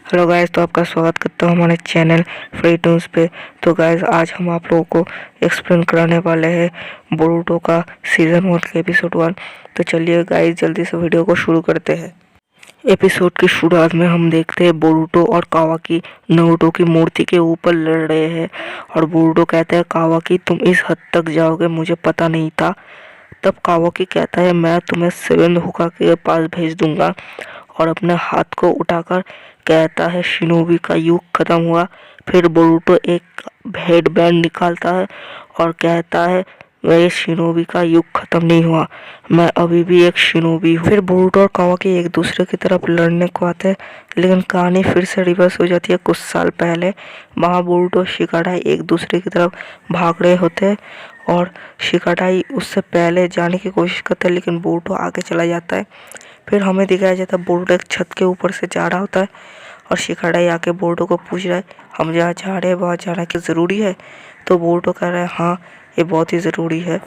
Hello guys, तो आपका स्वागत करता हूँ हमारे चैनल फ्री टून्स पे। तो गाइस, आज हम आप लोगों को एक्सप्लेन कराने वाले हैं बोरुतो का सीज़न 1 का एपिसोड 1। तो चलिए गाइस, जल्दी से वीडियो को शुरू करते हैं। एपिसोड की शुरुआत में हम देखते हैं बोरुतो और कावाकी नारुतो की मूर्ति के ऊपर लड़ रहे हैं। और बोरुतो कहता है कावाकी, तुम इस हद तक जाओगे मुझे पता नहीं था। तब कावाकी कहता है मैं तुम्हें सेवेंथ होकागे के पास भेज दूंगा। और अपने हाथ को उठाकर कहता है शिनोबी का युग खत्म हुआ। फिर बोरुतो एक हेडबैंड निकालता है और कहता है मेरे शिनोबी का युग खत्म नहीं हुआ, मैं अभी भी एक शिनोबी हूँ। फिर बोरुतो और कावाकी एक दूसरे की तरफ लड़ने को आते हैं, लेकिन कहानी फिर से रिवर्स हो जाती है कुछ साल पहले। वहाँ बोरुतो और शिकाडाई एक दूसरे की तरफ भाग रहे होते हैं और शिकाडाई उससे पहले जाने की कोशिश करता है, लेकिन बोरुतो आगे चला जाता है। फिर हमें दिखाया जाता है बोरुतो एक छत के ऊपर से जा रहा होता है और शिकाडाई आके बोरुतो को पूछ रहा है हम जहाँ जा रहे हैं वहाँ जाना क्या ज़रूरी है। तो बोरुतो कह रहा है हाँ, ये बहुत ही ज़रूरी है।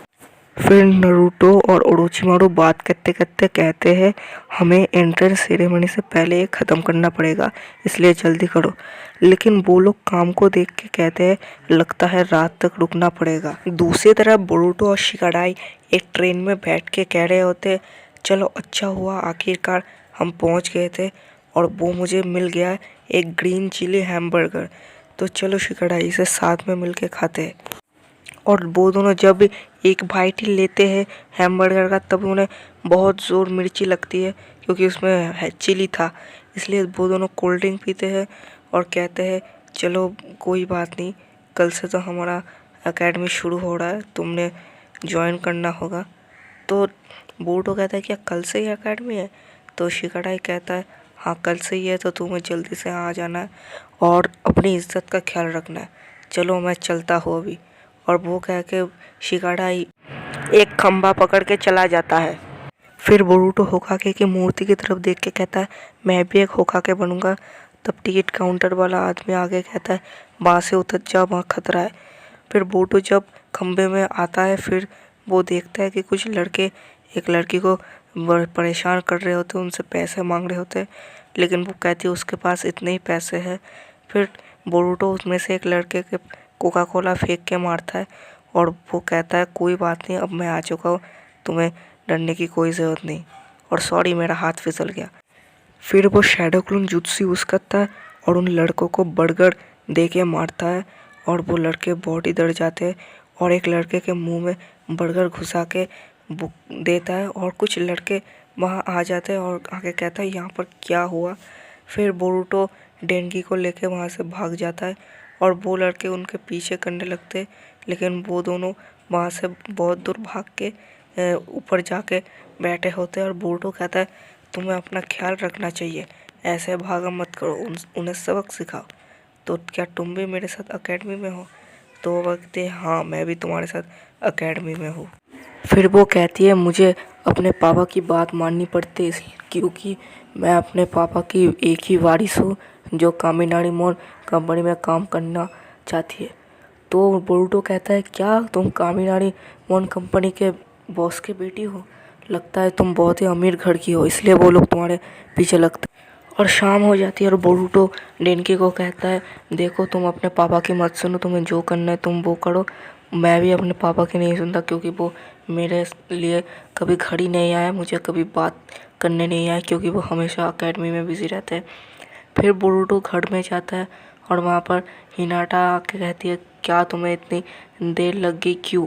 फिर नारुतो और ओरोचिमारू बात करते करते कहते हैं हमें एंट्रेंस सेरेमनी से पहले ये ख़त्म करना पड़ेगा, इसलिए जल्दी करो। लेकिन वो लोग काम को देख के कहते हैं लगता है रात तक रुकना पड़ेगा। दूसरी तरफ बोरुतो और शिकाडाई एक ट्रेन में बैठ के कह रहे होते चलो अच्छा हुआ आखिरकार हम पहुंच गए थे और वो मुझे मिल गया एक ग्रीन चिली हैमबर्गर। तो चलो शिकाडाई से साथ में मिल के खाते हैं। और वो दोनों जब एक बाइट ही लेते हैं हैमबर्गर का तब उन्हें बहुत ज़ोर मिर्ची लगती है, क्योंकि उसमें चिली था। इसलिए वो दोनों कोल्ड ड्रिंक पीते हैं और कहते हैं चलो कोई बात नहीं, कल से तो हमारा एकेडमी शुरू हो रहा है, तुमने ज्वाइन करना होगा। तो बोरुतो कहता है क्या कल से ही एकेडमी है। तो शिकाडाई कहता है हाँ कल से ही है, तो तुम्हें जल्दी से आ जाना है और अपनी इज्जत का ख्याल रखना है। चलो मैं चलता हूँ अभी। और वो कह के शिकाडाई एक खंभा पकड़ के चला जाता है। फिर बोरुतो होकागे की मूर्ति की तरफ देख के कहता है मैं भी एक होकागे बनूंगा। तब टिकट काउंटर वाला आदमी आगे कहता है वहाँ से उतर जा, वहाँ खतरा है। फिर बोरुतो जब खंभे में आता है फिर वो देखता है कि कुछ लड़के एक लड़की को परेशान कर रहे होते हैं, उनसे पैसे मांग रहे होते हैं, लेकिन वो कहती है उसके पास इतने ही पैसे हैं। फिर बोरुतो उसमें से एक लड़के के कोका कोला फेंक के मारता है और वो कहता है कोई बात नहीं, अब मैं आ चुका हूँ, तुम्हें डरने की कोई ज़रूरत नहीं, और सॉरी मेरा हाथ फिसल गया। फिर वो शैडो क्लोन जुत्सु यूज़ करता है और उन लड़कों को बर्गर दे के मारता है और वो लड़के बहुत ही डर जाते हैं और एक लड़के के मुंह में बर्गर घुसा के देता है और कुछ लड़के वहाँ आ जाते हैं और आगे कहता है यहाँ पर क्या हुआ। फिर बोरुतो डेंगी को लेके वहाँ से भाग जाता है और वो लड़के उनके पीछे करने लगते हैं, लेकिन वो दोनों वहाँ से बहुत दूर भाग के ऊपर जाके बैठे होते हैं। और बोरुतो कहता है तुम्हें अपना ख्याल रखना चाहिए, ऐसे भागा मत करो, उन्हें सबक सिखाओ। तो क्या तुम भी मेरे साथ एकेडमी में हो। तो वो कहते हैं हाँ मैं भी तुम्हारे साथ एकेडमी में हूँ। फिर वो कहती है मुझे अपने पापा की बात माननी पड़ती है क्योंकि मैं अपने पापा की एक ही वारिस हूँ जो कामिनारी मोन कंपनी में काम करना चाहती है। तो बोरुतो कहता है क्या तुम कामिनारी मोन कंपनी के बॉस के बेटी हो, लगता है तुम बहुत ही अमीर घर की हो, इसलिए वो लोग तुम्हारे पीछे लगते। और शाम हो जाती है और बोरुतो डेनकी को कहता है देखो तुम अपने पापा की मत सुनो, तुम्हें जो करना है तुम वो करो। मैं भी अपने पापा की नहीं सुनता क्योंकि वो मेरे लिए कभी घर ही नहीं आया, मुझे कभी बात करने नहीं आया क्योंकि वो हमेशा एकेडमी में बिजी रहते हैं। फिर बोरुतो घर में जाता है और वहाँ पर हिनाटा आके कहती है क्या तुम्हें इतनी देर लग गई क्यों।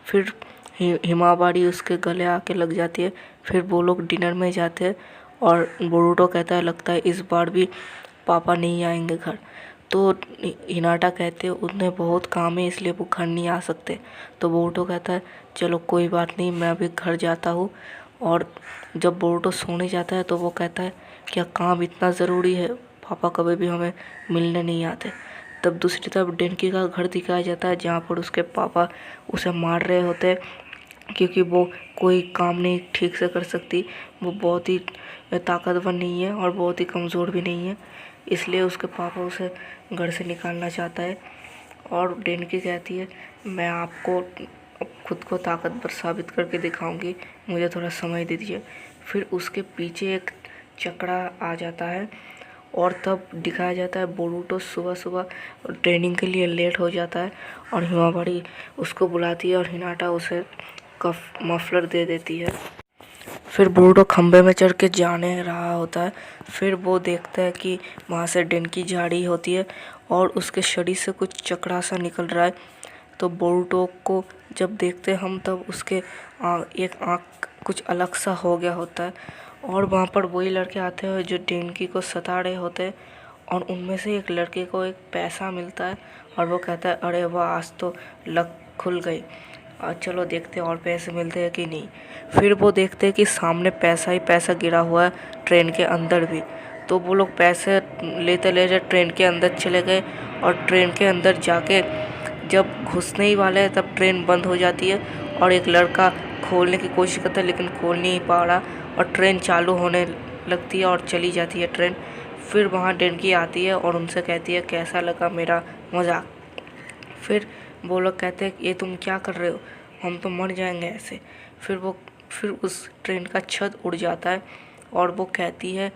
फिर हिमावारी उसके गले आके लग जाती है। फिर वो लोग डिनर में जाते हैं और बोरुतो कहता है लगता है इस बार भी पापा नहीं आएंगे घर। तो हिनाटा कहते हैं उन्हें बहुत काम है इसलिए वो घर नहीं आ सकते। तो बोरुतो कहता है चलो कोई बात नहीं, मैं अभी घर जाता हूँ। और जब बोरुतो सोने जाता है तो वो कहता है क्या काम इतना ज़रूरी है, पापा कभी भी हमें मिलने नहीं आते। तब दूसरी तरफ डेनकी का घर दिखाया जाता है जहाँ पर उसके पापा उसे मार रहे होते हैं क्योंकि वो कोई काम नहीं ठीक से कर सकती, वो बहुत ही ताकतवर नहीं है और बहुत ही कमज़ोर भी नहीं है, इसलिए उसके पापा उसे घर से निकालना चाहता है। और डेनकी कहती है मैं आपको खुद को ताकतवर साबित करके दिखाऊंगी, मुझे थोड़ा समय दे दीजिए। फिर उसके पीछे एक चकरा आ जाता है और तब दिखाया जाता है बोरुटो सुबह सुबह ट्रेनिंग के लिए लेट हो जाता है और हिमावारी उसको बुलाती है और हिनाटा उसे कफ मफलर दे देती है। फिर बोरुटो खंबे में चढ़ के जाने रहा होता है। फिर वो देखता है कि वहाँ से डेनकी झाड़ी होती है और उसके शरीर से कुछ चकरा सा निकल रहा है। तो बोरुटो को जब देखते हम तब उसके एक आँख कुछ अलग सा हो गया होता है और वहाँ पर वही लड़के आते हैं जो डेनकी को सता रहे होते हैं और उनमें से एक लड़के को एक पैसा मिलता है और वो कहता है अरे वाह आज तो लक खुल गई, चलो देखते हैं और पैसे मिलते हैं कि नहीं। फिर वो देखते हैं कि सामने पैसा ही पैसा गिरा हुआ है ट्रेन के अंदर भी। तो वो लोग पैसे लेते लेते ट्रेन के अंदर चले गए और ट्रेन के अंदर जाके जब घुसने ही वाले हैं तब ट्रेन बंद हो जाती है और एक लड़का खोलने की कोशिश करता है लेकिन खोल नहीं पा रहा और ट्रेन चालू होने लगती है और चली जाती है ट्रेन। फिर वहाँ डेनकी आती है और उनसे कहती है कैसा लगा मेरा मजाक। फिर वो लोग कहते हैं ये तुम क्या कर रहे हो, हम तो मर जाएंगे ऐसे। फिर उस ट्रेन का छत उड़ जाता है और वो कहती है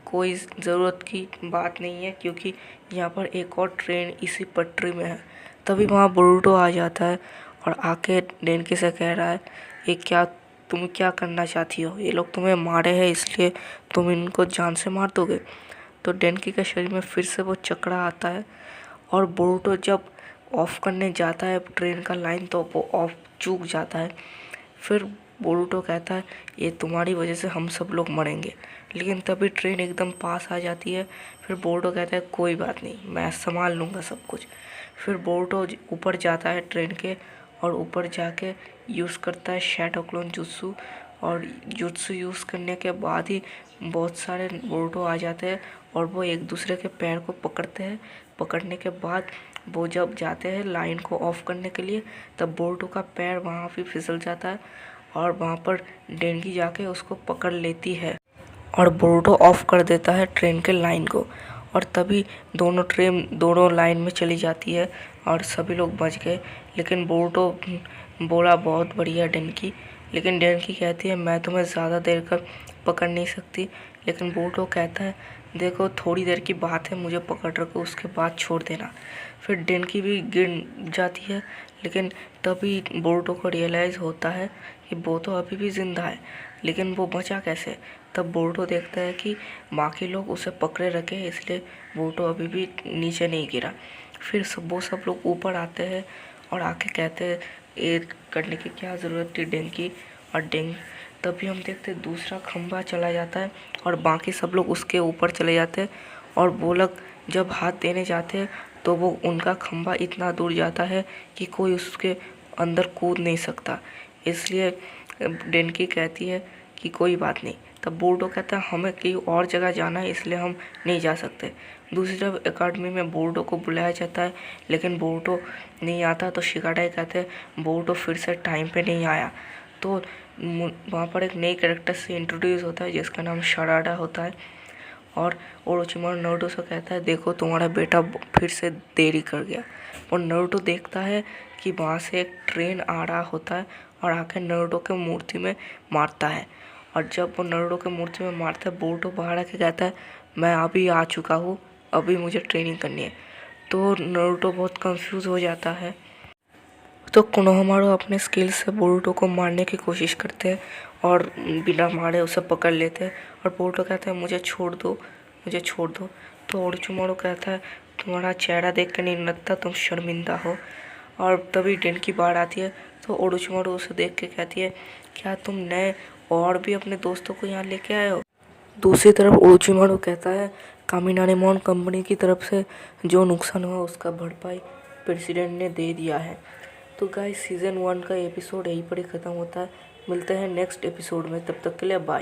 कोई ज़रूरत की बात नहीं है क्योंकि यहाँ पर एक और ट्रेन इसी पटरी में है। तभी वहाँ बोरुटो आ जाता है और आके डेनकी से कह रहा है ये तुम क्या करना चाहती हो, ये लोग तुम्हें मारे हैं इसलिए तुम इनको जान से मार दोगे। तो डेनकी के शरीर में फिर से वो चकरा आता है और बोरुटो जब ऑफ करने जाता है ट्रेन का लाइन तो वो ऑफ चूक जाता है। फिर बोरुटो कहता है ये तुम्हारी वजह से हम सब लोग मरेंगे, लेकिन तभी ट्रेन एकदम पास आ जाती है। फिर बोरुटो कहता है कोई बात नहीं, मैं संभाल लूँगा सब कुछ। फिर बोरुटो ऊपर जाता है ट्रेन के और ऊपर जाके यूज़ करता है शैडो क्लोन जुत्सु और जुत्सु यूज़ करने के बाद ही बहुत सारे बोरुटो आ जाते हैं और वो एक दूसरे के पैर को पकड़ते हैं। पकड़ने के बाद वो जब जाते हैं लाइन को ऑफ करने के लिए तब बोरुटो का पैर वहाँ भी फिसल जाता है और वहाँ पर डेनकी जाके उसको पकड़ लेती है और बोरुटो ऑफ कर देता है ट्रेन के लाइन को और तभी दोनों लाइन में चली जाती है और सभी लोग बच गए। लेकिन बोरुटो बोला बहुत बढ़िया डेनकी, लेकिन डेनकी कहती है मैं तुम्हें ज़्यादा देर तक पकड़ नहीं सकती। लेकिन बोरुटो कहता है देखो थोड़ी देर की बात है, मुझे पकड़ रखो उसके बाद छोड़ देना। फिर डेनकी भी गिर जाती है लेकिन तभी बोरुटो को रियलाइज़ होता है कि वो तो अभी भी ज़िंदा है, लेकिन वो बचा कैसे। तब बोरुटो देखता है कि बाकी लोग उसे पकड़े रखे हैं इसलिए बोरुटो अभी भी नीचे नहीं गिरा। फिर वो सब लोग ऊपर आते हैं और आके कहते हैं ये करने की क्या ज़रूरत थी डेनकी और तभी हम देखते हैं दूसरा खंभा चला जाता है और बाकी सब लोग उसके ऊपर चले जाते हैं और वो लोग जब हाथ देने जाते हैं तो वो उनका खंभा इतना दूर जाता है कि कोई उसके अंदर कूद नहीं सकता। इसलिए डेनकी कहती है कि कोई बात नहीं। तब बोरुटो कहता है हमें कहीं और जगह जाना है इसलिए हम नहीं जा सकते। दूसरी तरफ एकेडमी में बोरुटो को बुलाया जाता है लेकिन बोरुटो नहीं आता तो शिगाटाई कहते हैं बोरुटो फिर से टाइम पे नहीं आया। तो वहाँ पर एक नई कैरेक्टर से इंट्रोड्यूस होता है जिसका नाम शराडा होता है और ओरोचिमारू नारुतो से कहता है देखो तुम्हारा बेटा फिर से देरी कर गया। और नारुतो देखता है कि वहाँ से एक ट्रेन आ रहा होता है और आके नारुतो के मूर्ति में मारता है और जब वो नारुतो के मूर्ति में मारता है बोरुटो बाहर आके कहता है मैं अभी आ चुका हूँ, अभी मुझे ट्रेनिंग करनी है। तो नारुतो बहुत कंफ्यूज हो जाता है। तो कोनोहामारू अपने स्किल से बोरुटो को मारने की कोशिश करते हैं और बिना मारे उसे पकड़ लेते हैं और बोरुटो कहता है मुझे छोड़ दो, मुझे छोड़ दो। तो ओरोचिमारू कहता है तुम्हारा चेहरा देख कर नहीं लगता तुम शर्मिंदा हो। और तभी डेनकी बाहर आती है तो ओरोचिमारू उसे देख के कहती है क्या तुम नए और भी अपने दोस्तों को यहाँ लेके आए हो। दूसरी तरफ ओरोचिमारू कहता है कामिनारीमोन कंपनी की तरफ से जो नुकसान हुआ उसका भरपाई प्रेसिडेंट ने दे दिया है। तो गाइस सीज़न 1 का एपिसोड यहीं पर ही ख़त्म होता है। मिलते हैं नेक्स्ट एपिसोड में, तब तक के लिए बाय।